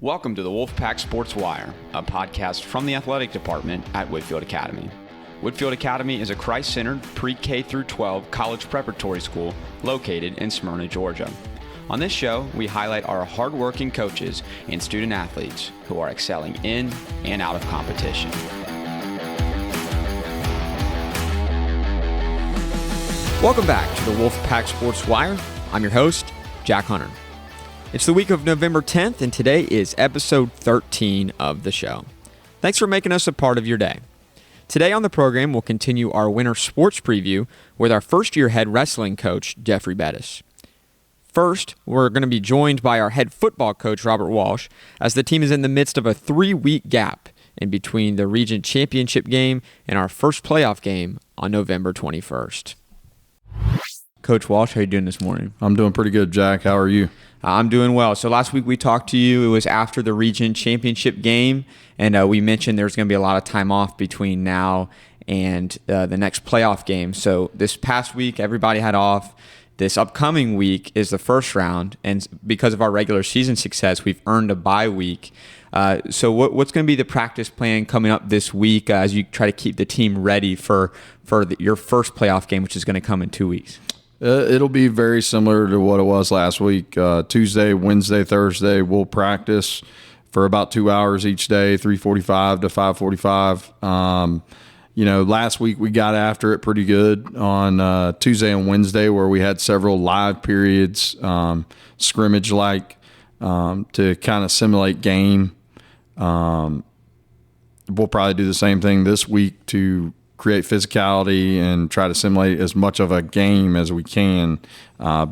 Welcome to the WolfPack Sports Wire, a podcast from the athletic department at Whitefield Academy. Whitefield Academy is a Christ-centered pre-K through 12 college preparatory school located in Smyrna, Georgia. On this show, we highlight our hardworking coaches and student athletes who are excelling in and out of competition. Welcome back to the WolfPack Sports Wire. I'm your host, Jack Hunter. It's the week of November 10th, and today is episode 13 of the show. Thanks for making us a part of your day. Today on the program, we'll continue our winter sports preview with our first-year head wrestling coach, Jeffrey Bettis. First, we're going to be joined by our head football coach, Robert Walsh, as the team is in the midst of a 3-week gap in between the region championship game and our first playoff game on November 21st. Coach Walsh, how are you doing this morning? I'm doing pretty good, Jack. How are you? I'm doing well. So last week we talked to you. It was after the region championship game, and we mentioned there's going to be a lot of time off between now and the next playoff game. So this past week, everybody had off. This upcoming week is the first round, and because of our regular season success, we've earned a bye week. So what's going to be the practice plan coming up this week as you try to keep the team ready for your first playoff game, which is going to come in 2 weeks? It'll be very similar to what it was last week. Tuesday, Wednesday, Thursday, we'll practice for about 2 hours each day, 3:45 to 5:45. Last week we got after it pretty good on Tuesday and Wednesday, where we had several live periods, scrimmage-like, to kind of simulate game. We'll probably do the same thing this week to create physicality and try to simulate as much of a game as we can,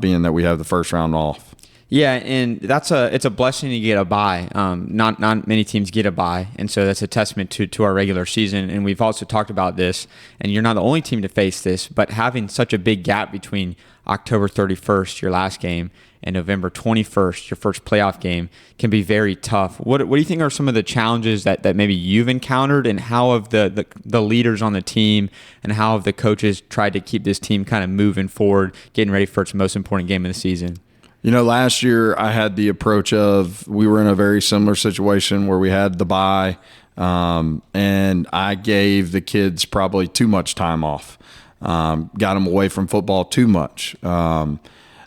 being that we have the first round off. Yeah, and it's a blessing to get a bye. Not many teams get a bye, and so that's a testament to our regular season. And we've also talked about this, and you're not the only team to face this, but having such a big gap between October 31st, your last game, and November 21st, your first playoff game, can be very tough. What do you think are some of the challenges that maybe you've encountered, and how have the leaders on the team and how have the coaches tried to keep this team kind of moving forward, getting ready for its most important game of the season? Last year I had the approach of, we were in a very similar situation where we had the bye, and I gave the kids probably too much time off, got them away from football too much.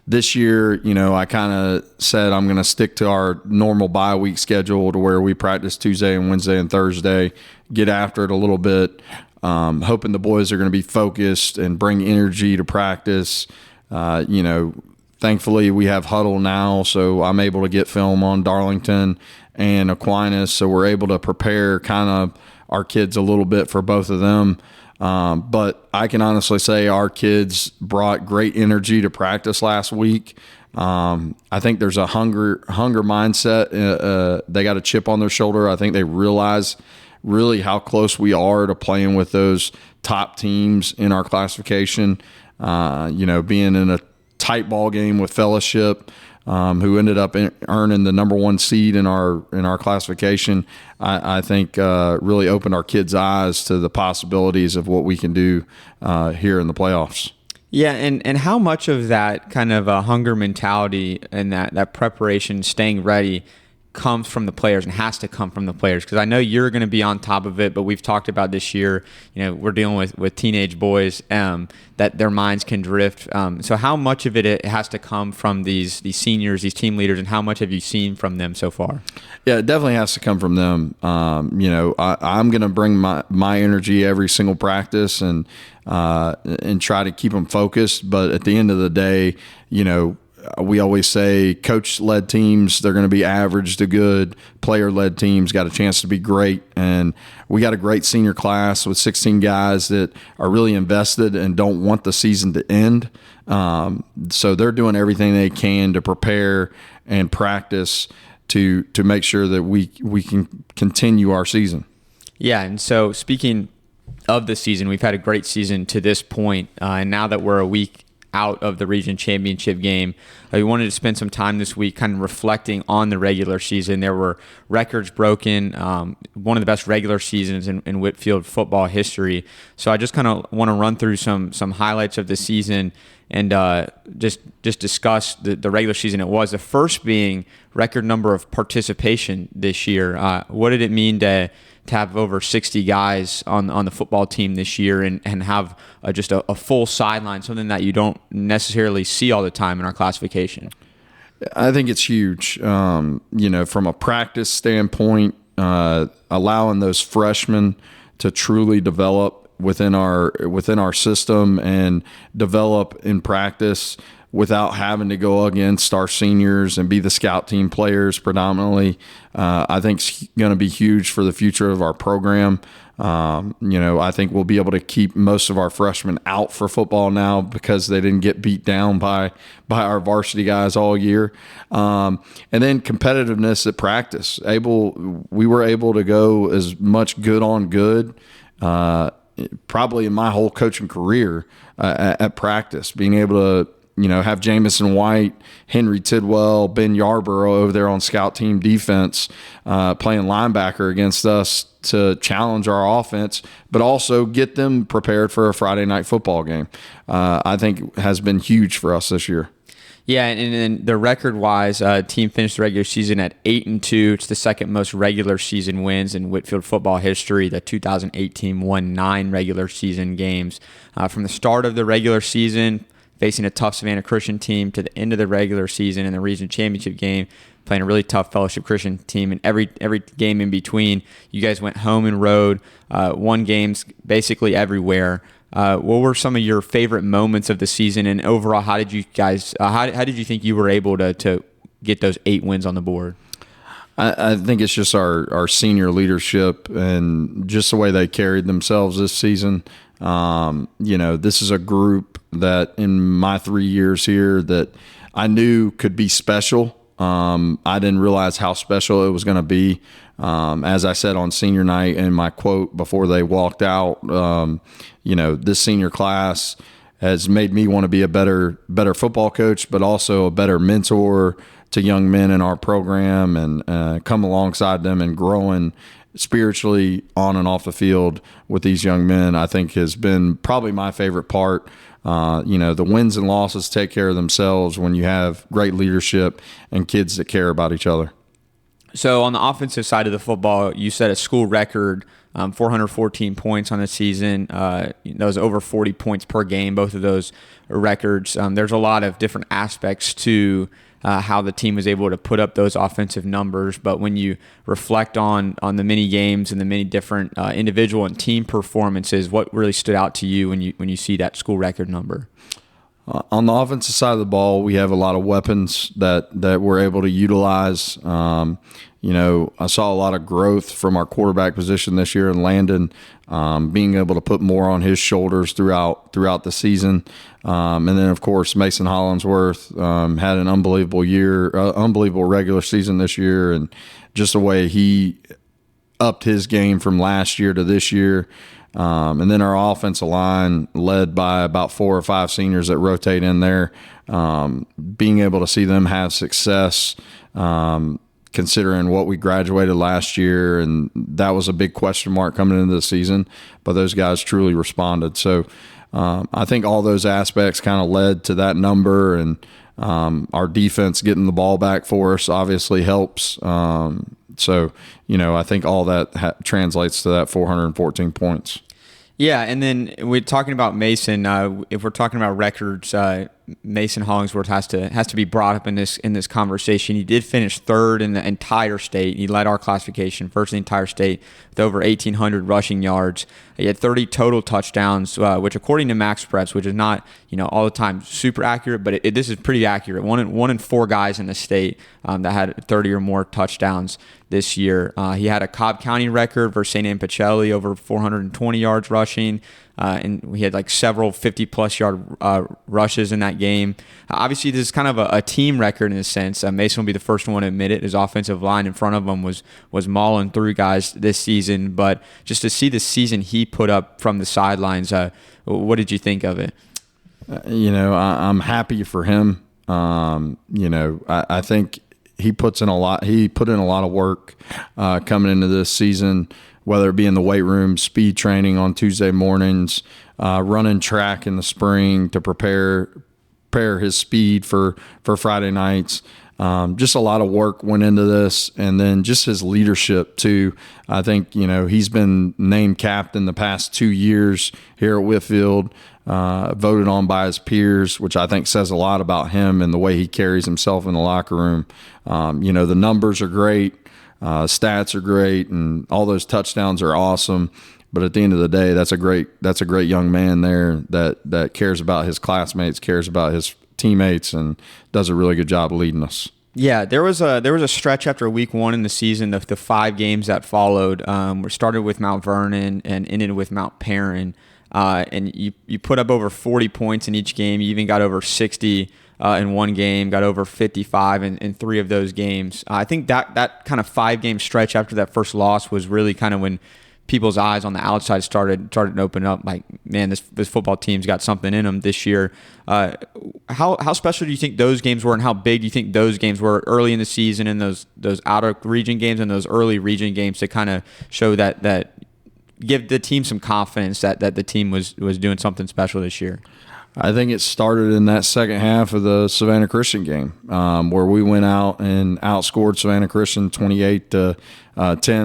This year, I kind of said I'm going to stick to our normal bye week schedule to where we practice Tuesday and Wednesday and Thursday, get after it a little bit, hoping the boys are going to be focused and bring energy to practice. Thankfully, we have huddle now, so I'm able to get film on Darlington and Aquinas, so we're able to prepare kind of our kids a little bit for both of them. But I can honestly say our kids brought great energy to practice last week. I think there's a hunger mindset. They got a chip on their shoulder. I think they realize really how close we are to playing with those top teams in our classification. Being in a tight ball game with Fellowship, who ended up earning the number one seed in our classification, I think really opened our kids' eyes to the possibilities of what we can do here in the playoffs. Yeah, and how much of that kind of a hunger mentality and that preparation, staying ready, comes from the players and has to come from the players? Because I know you're going to be on top of it, but we've talked about this year, we're dealing with teenage boys, that their minds can drift. So how much of it has to come from these seniors, these team leaders, and how much have you seen from them so far? Yeah, it definitely has to come from them. I'm going to bring my energy every single practice and try to keep them focused. But at the end of the day, we always say coach-led teams, they're going to be average to good. Player-led teams got a chance to be great. And we got a great senior class with 16 guys that are really invested and don't want the season to end. So they're doing everything they can to prepare and practice to make sure that we can continue our season. Yeah, and so speaking of the season, we've had a great season to this point. And now that we're a week out of the region championship game, we wanted to spend some time this week kind of reflecting on the regular season. There were records broken, one of the best regular seasons in Whitefield football history. So I just kind of want to run through some highlights of the season and just discuss the regular season it was. The first being record number of participation this year. What did it mean to have over 60 guys on the football team this year and have just a full sideline, something that you don't necessarily see all the time in our classification? I think it's huge. From a practice standpoint, allowing those freshmen to truly develop within our system and develop in practice without having to go against our seniors and be the scout team players predominantly, I think it's going to be huge for the future of our program. I think we'll be able to keep most of our freshmen out for football now because they didn't get beat down by our varsity guys all year. And then competitiveness at practice. We were able to go as much good on good probably in my whole coaching career at practice, being able to have Jamison White, Henry Tidwell, Ben Yarborough over there on scout team defense playing linebacker against us to challenge our offense, but also get them prepared for a Friday night football game. I think has been huge for us this year. Yeah, and then the record-wise, team finished the regular season at 8-2. It's the second most regular season wins in Whitefield football history. The 2018 won 9 regular season games. From the start of the regular season, facing a tough Savannah Christian team, to the end of the regular season in the region championship game, playing a really tough Fellowship Christian team, and every game in between, you guys went home and road, won games basically everywhere. What were some of your favorite moments of the season, and overall, how did you guys? How did you think you were able to get those 8 wins on the board? I think it's just our senior leadership and just the way they carried themselves this season. This is a group that in my 3 years here that I knew could be special. I didn't realize how special it was going to be. As I said on senior night in my quote before they walked out, this senior class has made me want to be a better football coach, but also a better mentor to young men in our program and come alongside them and growing spiritually on and off the field with these young men, I think has been probably my favorite part. The wins and losses take care of themselves when you have great leadership and kids that care about each other. So on the offensive side of the football, you set a school record, 414 points on the season. That was over 40 points per game, both of those records. There's a lot of different aspects to how the team was able to put up those offensive numbers. But when you reflect on the many games and the many different individual and team performances, what really stood out to you when you see that school record number? On the offensive side of the ball, we have a lot of weapons that we're able to utilize. I saw a lot of growth from our quarterback position this year in Landon, being able to put more on his shoulders throughout the season. And then, of course, Mason Hollingsworth had an unbelievable year, unbelievable regular season this year, and just the way he upped his game from last year to this year. And then our offensive line, led by about 4 or 5 seniors that rotate in there, being able to see them have success, considering what we graduated last year, and that was a big question mark coming into the season, but those guys truly responded. So I think all those aspects kind of led to that number, and our defense getting the ball back for us obviously helps. I think all that translates to that 414 points. Yeah, and then we're talking about Mason. If we're talking about records, Mason Hollingsworth has to be brought up in this conversation. He did finish 3rd in the entire state. He led our classification, first in the entire state, with over 1,800 rushing yards. He had 30 total touchdowns, which according to MaxPreps, which is not all the time super accurate, but this is pretty accurate. One in 4 guys in the state that had 30 or more touchdowns this year. He had a Cobb County record versus St. Anne Pacelli, over 420 yards rushing. And we had like several 50-plus yard rushes in that game. Obviously, this is kind of a team record in a sense. Mason will be the first one to admit it. His offensive line in front of him was mauling through guys this season. But just to see the season he put up from the sidelines, what did you think of it? I'm happy for him. I think he put in a lot of work coming into this season, whether it be in the weight room, speed training on Tuesday mornings, running track in the spring to prepare prepare his speed for Friday nights. Just a lot of work went into this, and then just his leadership too. I think, he's been named captain the past 2 years here at Whitefield, voted on by his peers, which I think says a lot about him and the way he carries himself in the locker room. The numbers are great, stats are great, and all those touchdowns are awesome. But at the end of the day, that's a great young man there that cares about his classmates, cares about his teammates, and does a really good job leading us. Yeah, there was a stretch after week 1 in the season, the 5 games that followed. We started with Mount Vernon and ended with Mount Perrin, and you put up over 40 points in each game. You even got over 60 in one game, got over 55 in 3 of those games. I think that kind of 5-game stretch after that first loss was really kind of when people's eyes on the outside started to open up. Like, man, this football team's got something in them this year. How special do you think those games were, and how big do you think those games were early in the season, and those out of region games and those early region games to kind of show that give the team some confidence that the team was doing something special this year? I think it started in that second half of the Savannah Christian game, where we went out and outscored Savannah Christian 28-10,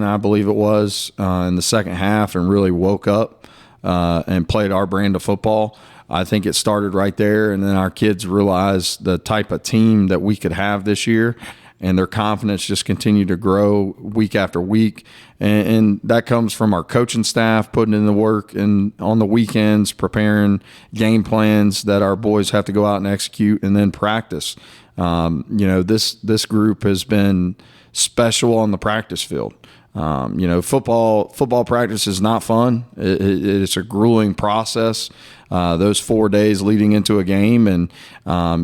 I believe it was, in the second half, and really woke up and played our brand of football. I think it started right there, and then our kids realized the type of team that we could have this year, and their confidence just continued to grow week after week. And that comes from our coaching staff putting in the work and on the weekends preparing game plans that our boys have to go out and execute, and then practice. This group has been special on the practice field. Football practice is not fun. It's a grueling process. Those 4 days leading into a game, and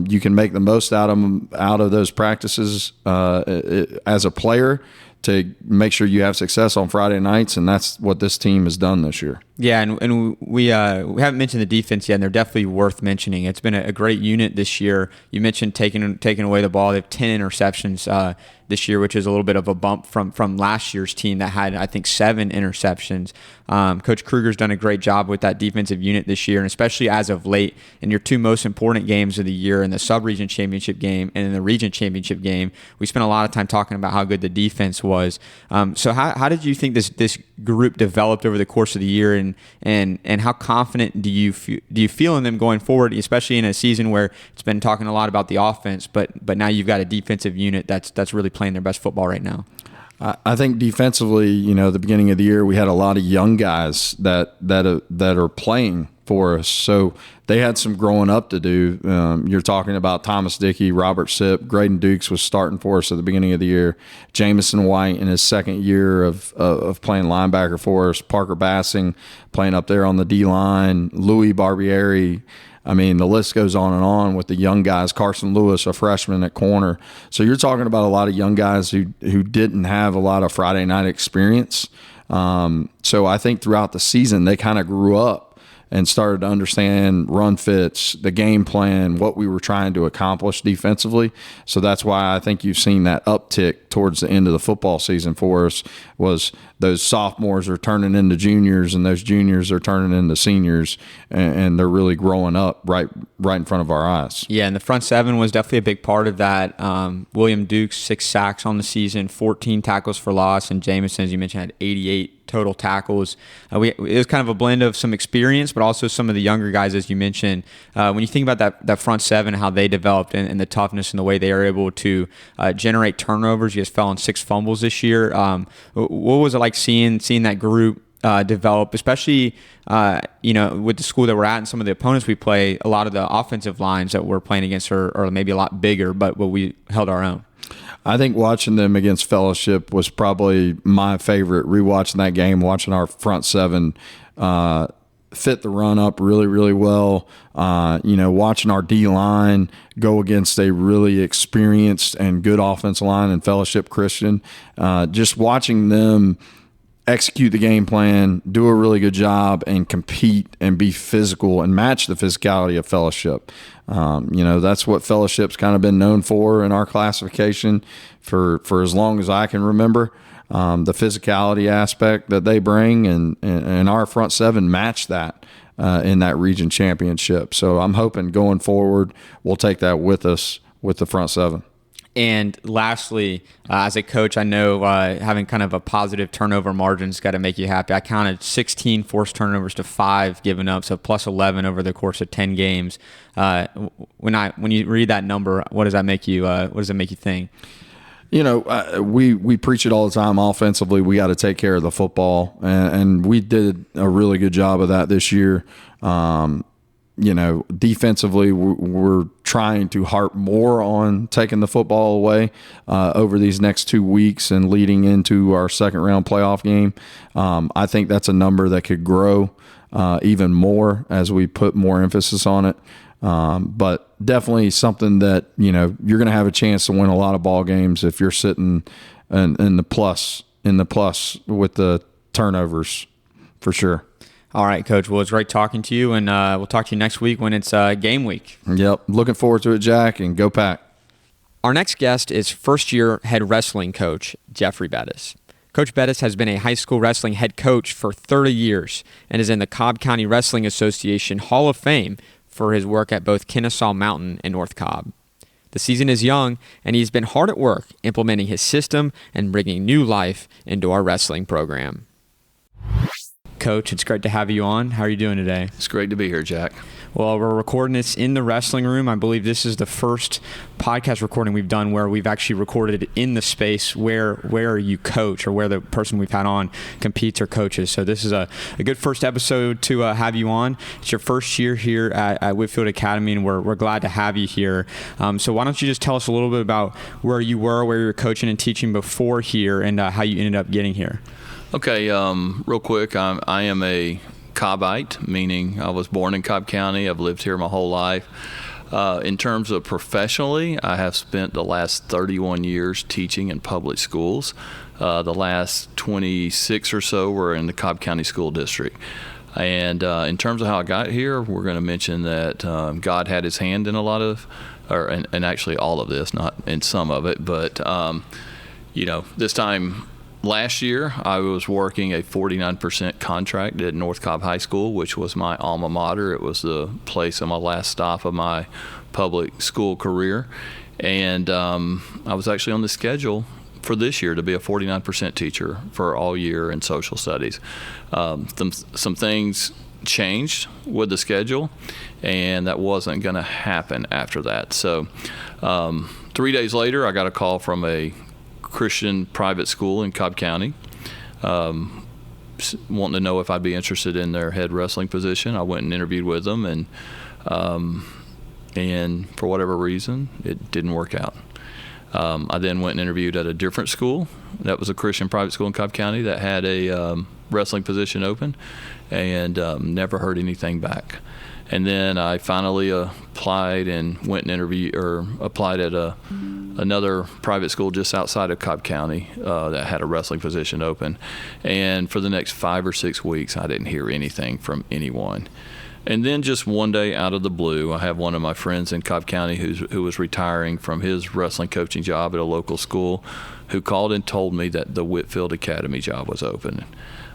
you can make the most out of those practices as a player to make sure you have success on Friday nights, and that's what this team has done this year. Yeah, and we haven't mentioned the defense yet, and they're definitely worth mentioning. It's been a great unit this year. You mentioned taking away the ball. They have 10 interceptions this year, which is a little bit of a bump from last year's team that had, I think, 7 interceptions. Coach Kruger's done a great job with that defensive unit this year, and especially as of late in your 2 most important games of the year, in the sub-region championship game and in the region championship game. We spent a lot of time talking about how good the defense was. So how did you think this group developed over the course of the year, and how confident do you feel in them going forward, especially in a season where it's been talking a lot about the offense, but now you've got a defensive unit that's really playing their best football right now? I think defensively, the beginning of the year, we had a lot of young guys that are playing for us. So they had some growing up to do. You're talking about Thomas Dickey, Robert Sipp, Graydon Dukes was starting for us at the beginning of the year. Jamison White in his second year of playing linebacker for us. Parker Bassing playing up there on the D-line. Louis Barbieri. I mean, the list goes on with the young guys. Carson Lewis, a freshman at corner. So you're talking about a lot of young guys who didn't have a lot of Friday night experience. So I think throughout the season, they kind of grew up and started to understand run fits, the game plan, what we were trying to accomplish defensively. So that's why I think you've seen that uptick towards the end of the football season for us, was those sophomores are turning into juniors, and those juniors are turning into seniors, and they're really growing up right in front of our eyes. Yeah, and the front 7 was definitely a big part of that. William Dukes, 6 sacks on the season, 14 tackles for loss, and Jamison, as you mentioned, had 88 total tackles. It was kind of a blend of some experience, but also some of the younger guys, as you mentioned. When you think about that front 7, how they developed, and the toughness and the way they are able to generate turnovers, you guys fell on 6 fumbles this year. What was it like seeing that group develop, especially with the school that we're at and some of the opponents we play? A lot of the offensive lines that we're playing against are maybe a lot bigger, but we held our own. I think watching them against Fellowship was probably my favorite. Rewatching that game, watching our front 7 fit the run up really, really well. Watching our D-line go against a really experienced and good offensive line in Fellowship Christian. Just watching them execute the game plan, do a really good job, and compete and be physical and match the physicality of Fellowship. That's what Fellowship's kind of been known for in our classification for as long as I can remember. the physicality aspect that they bring, and our front seven match that in that region championship. So I'm hoping going forward we'll take that with us with the front seven. And lastly, as a coach, I know having kind of a positive turnover margin's got to make you happy. I counted 16 forced turnovers to 5 given up, so plus 11 over the course of 10 games. When you read that number, what does that make you? What does it make you think? You know, we preach it all the time. Offensively, we got to take care of the football, and we did a really good job of that this year. You know, defensively, we're trying to harp more on taking the football away over these next 2 weeks and leading into our second round playoff game. I think that's a number that could grow even more as we put more emphasis on it. But definitely something that, you know, you're going to have a chance to win a lot of ball games if you're sitting in the plus with the turnovers, for sure. All right, Coach. Well, it's great talking to you, and we'll talk to you next week when it's game week. Yep. Looking forward to it, Jack, and go Pack. Our next guest is first-year head wrestling coach Jeffrey Bettis. Coach Bettis has been a high school wrestling head coach for 30 years and is in the Cobb County Wrestling Association Hall of Fame for his work at both Kennesaw Mountain and North Cobb. The season is young, and he's been hard at work implementing his system and bringing new life into our wrestling program. Coach, it's great to have you on. How are you doing today? It's great to be here, Jack. Well, we're recording this in the wrestling room. I believe this is the first podcast recording we've done where we've actually recorded in the space where you coach or where the person we've had on competes or coaches. So this is a good first episode to have you on. It's your first year here at Whitefield Academy, and we're glad to have you here. So why don't you just tell us a little bit about where you were coaching and teaching before here, and how you ended up getting here? Okay, real quick, I am a Cobbite, meaning I was born in Cobb County. I've lived here my whole life. In terms of professionally, I have spent the last 31 years teaching in public schools. The last 26 or so were in the Cobb County School District. And in terms of how I got here, we're going to mention that God had his hand in a lot of, and actually all of this, not in some of it, but, you know, this time last year, I was working a 49% contract at North Cobb High School, which was my alma mater. It was the place of my last stop of my public school career. And I was actually on the schedule for this year to be a 49% teacher for all year in social studies. Some things changed with the schedule, and that wasn't going to happen after that. So 3 days later, I got a call from a Christian private school in Cobb County, wanting to know if I'd be interested in their head wrestling position. I went and interviewed with them, and for whatever reason, it didn't work out. I then went and interviewed at a different school. That was a Christian private school in Cobb County that had a wrestling position open, and never heard anything back. And then I finally applied and went and applied at another private school just outside of Cobb County that had a wrestling position open. And for the next 5 or 6 weeks, I didn't hear anything from anyone. And then just one day out of the blue, I have one of my friends in Cobb County who was retiring from his wrestling coaching job at a local school, who called and told me that the Whitefield Academy job was open.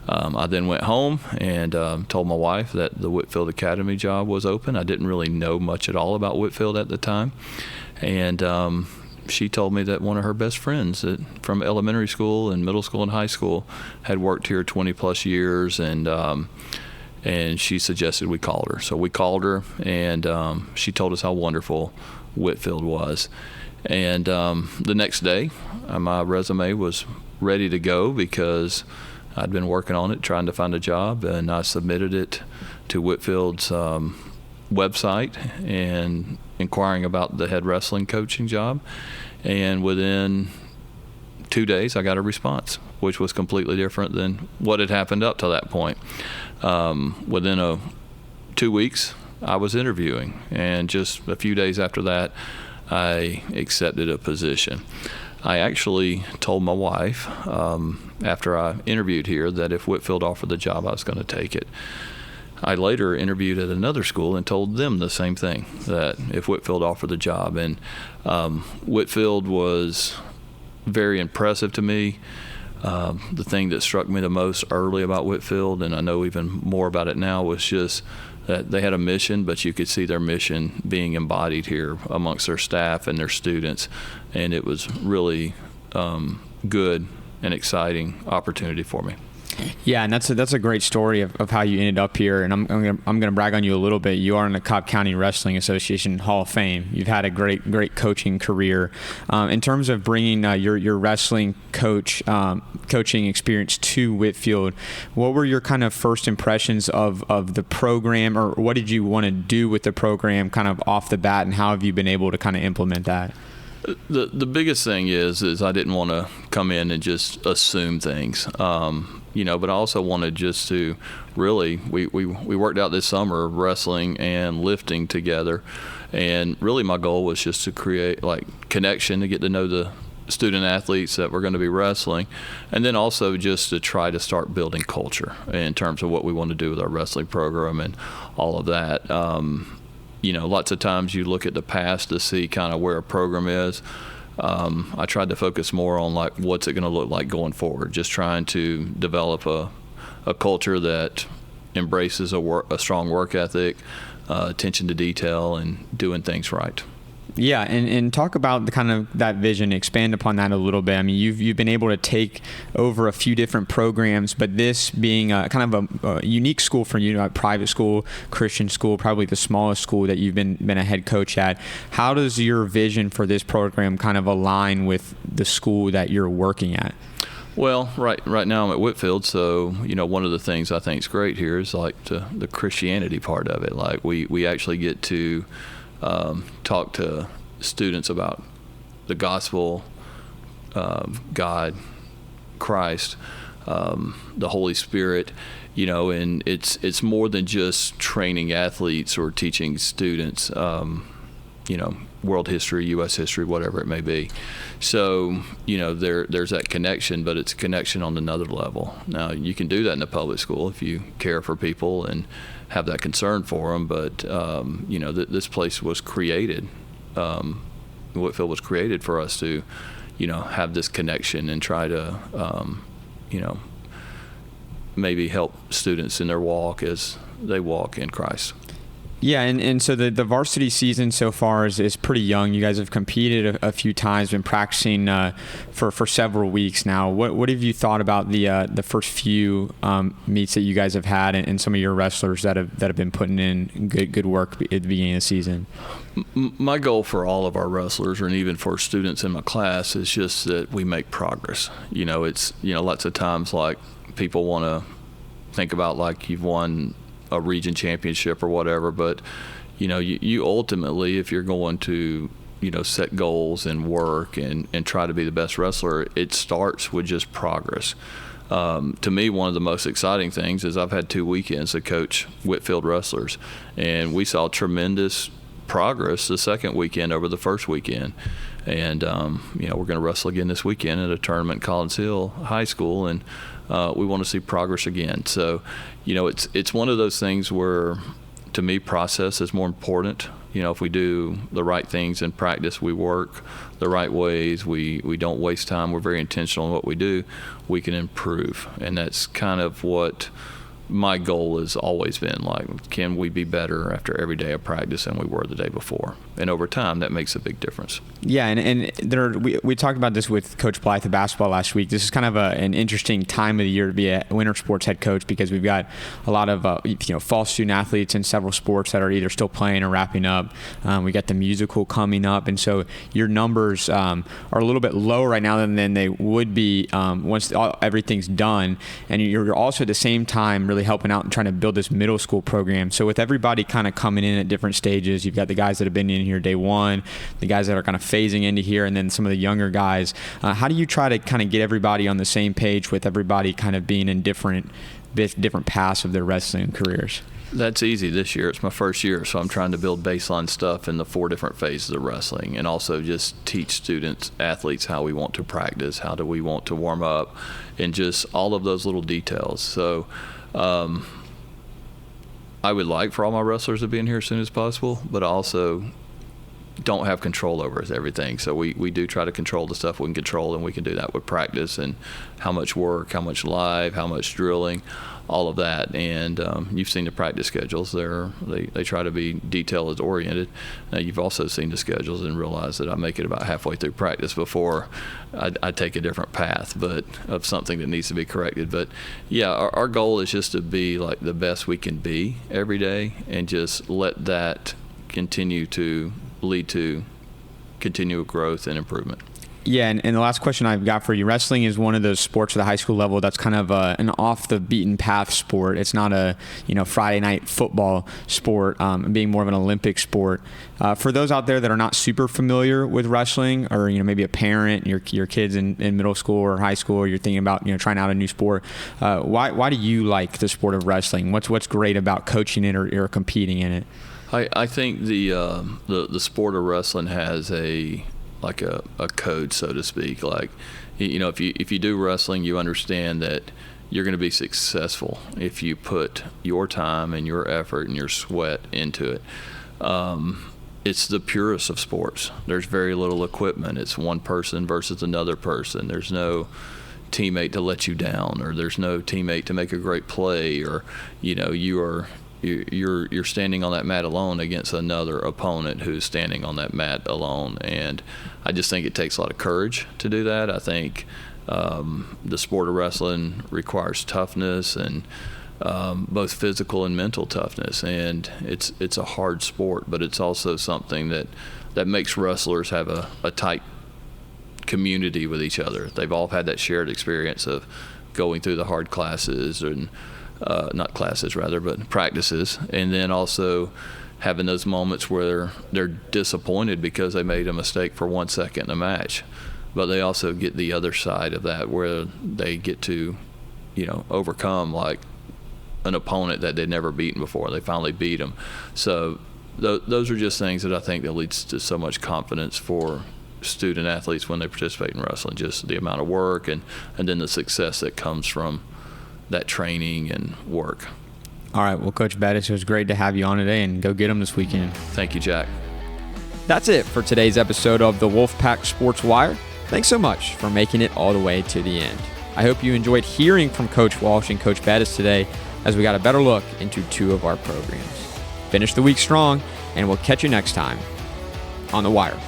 I then went home and told my wife that the Whitefield Academy job was open. I didn't really know much at all about Whitefield at the time. And she told me that one of her best friends from elementary school and middle school and high school had worked here 20-plus years, and she suggested we called her. So we called her, and she told us how wonderful Whitefield was. And the next day, my resume was ready to go because I'd been working on it, trying to find a job, and I submitted it to Whitefield's website and inquiring about the head wrestling coaching job. And within 2 days, I got a response, which was completely different than what had happened up to that point. Within 2 weeks, I was interviewing, and just a few days after that, I accepted a position. I actually told my wife after I interviewed here that if Whitefield offered the job, I was going to take it. I later interviewed at another school and told them the same thing, that if Whitefield offered the job. And Whitefield was very impressive to me. the thing that struck me the most early about Whitefield, and I know even more about it now, was just that they had a mission, but you could see their mission being embodied here amongst their staff and their students, and it was really good and exciting opportunity for me. Yeah, and that's a great story of how you ended up here. And I'm gonna brag on you a little bit. You are in the Cobb County Wrestling Association Hall of Fame. You've had a great coaching career. In terms of bringing your wrestling coaching experience to Whitefield, what were your kind of first impressions of the program, or what did you want to do with the program kind of off the bat, and how have you been able to kind of implement that? The biggest thing is I didn't want to come in and just assume things. But I also wanted just to really, we worked out this summer wrestling and lifting together, and really my goal was just to create like connection, to get to know the student athletes that were going to be wrestling, and then also just to try to start building culture in terms of what we want to do with our wrestling program and all of that. Lots of times you look at the past to see kind of where a program is. I tried to focus more on like what's it going to look like going forward, just trying to develop a culture that embraces a strong work ethic, attention to detail, and doing things right. Yeah, and talk about the kind of that vision, expand upon that a little bit. I mean, you've been able to take over a few different programs, but this being kind of a unique school for you, a private school, Christian school, probably the smallest school that you've been a head coach at. How does your vision for this program kind of align with the school that you're working at? Well, right now I'm at Whitefield, so one of the things I think is great here is like the Christianity part of it. Like we actually get to talk to students about the gospel, God, Christ, the Holy Spirit, and it's more than just training athletes or teaching students, world history, U.S. history, whatever it may be. So, there's that connection, but it's a connection on another level. Now, you can do that in a public school if you care for people and have that concern for them, but, this place was created, Whitefield was created for us to, have this connection and try to, maybe help students in their walk as they walk in Christ. Yeah, and so the varsity season so far is pretty young. You guys have competed a few times, been practicing for several weeks now. What have you thought about the first few meets that you guys have had, and some of your wrestlers that have been putting in good work at the beginning of the season? My goal for all of our wrestlers, and even for students in my class, is just that we make progress. It's lots of times like people want to think about like you've won a region championship or whatever, but you ultimately, if you're going to set goals and work and try to be the best wrestler, it starts with just progress. To me, one of the most exciting things is I've had 2 weekends to coach Whitefield wrestlers, and we saw tremendous progress the second weekend over the first weekend. And we're going to wrestle again this weekend at a tournament at Collins Hill High School, and we want to see progress again. So, it's one of those things where, to me, process is more important. If we do the right things in practice, we work the right ways, we don't waste time, we're very intentional in what we do, we can improve. And that's kind of what my goal has always been, like, can we be better after every day of practice than we were the day before? And over time, that makes a big difference. Yeah, and we talked about this with Coach Blythe of basketball last week. This is kind of an interesting time of the year to be a winter sports head coach, because we've got a lot of fall student athletes in several sports that are either still playing or wrapping up. We got the musical coming up, and so your numbers are a little bit lower right now than they would be once everything's done. And you're also at the same time really helping out and trying to build this middle school program. So with everybody kind of coming in at different stages, you've got the guys that have been in here day one, the guys that are kind of phasing into here, and then some of the younger guys. How do you try to kind of get everybody on the same page with everybody kind of being in different paths of their wrestling careers? That's easy this year. It's my first year, so I'm trying to build baseline stuff in the 4 different phases of wrestling, and also just teach students, athletes, how we want to practice, how do we want to warm up, and just all of those little details. So I would like for all my wrestlers to be in here as soon as possible, but also don't have control over is everything. So we do try to control the stuff we can control, and we can do that with practice and how much work, how much live, how much drilling, all of that. And you've seen the practice schedules. They try to be detail oriented. Now you've also seen the schedules and realize that I make it about halfway through practice before I take a different path, but of something that needs to be corrected. But yeah, our goal is just to be like the best we can be every day, and just let that continue to lead to continual growth and improvement. Yeah, and the last question I've got for you, wrestling is one of those sports at the high school level that's kind of an off the beaten path sport. It's not a Friday night football sport, being more of an Olympic sport. For those out there that are not super familiar with wrestling, or maybe a parent, your kids in middle school or high school, or you're thinking about trying out a new sport, why do you like the sport of wrestling? What's great about coaching it or competing in it? I think the sport of wrestling has a code, so to speak. Like, if you do wrestling, you understand that you're going to be successful if you put your time and your effort and your sweat into it. It's the purest of sports. There's very little equipment. It's one person versus another person. There's no teammate to let you down, or there's no teammate to make a great play, or you're standing on that mat alone against another opponent who's standing on that mat alone. And I just think it takes a lot of courage to do that. I think the sport of wrestling requires toughness, and both physical and mental toughness. And it's a hard sport, but it's also something that makes wrestlers have a tight community with each other. They've all had that shared experience of going through the hard classes, and not classes rather, but practices, and then also having those moments where they're disappointed because they made a mistake for 1 second in a match. But they also get the other side of that, where they get to, overcome like an opponent that they'd never beaten before. They finally beat them. So those are just things that I think that leads to so much confidence for student athletes when they participate in wrestling, just the amount of work and then the success that comes from that training and work. All right, well, Coach Bettis, it was great to have you on today, and go get them this weekend. Thank you, Jack. That's it for today's episode of the WolfPack Sports Wire. Thanks so much for making it all the way to the end. I hope you enjoyed hearing from Coach Walsh and Coach Bettis today, as we got a better look into two of our programs. Finish the week strong, and we'll catch you next time on The Wire.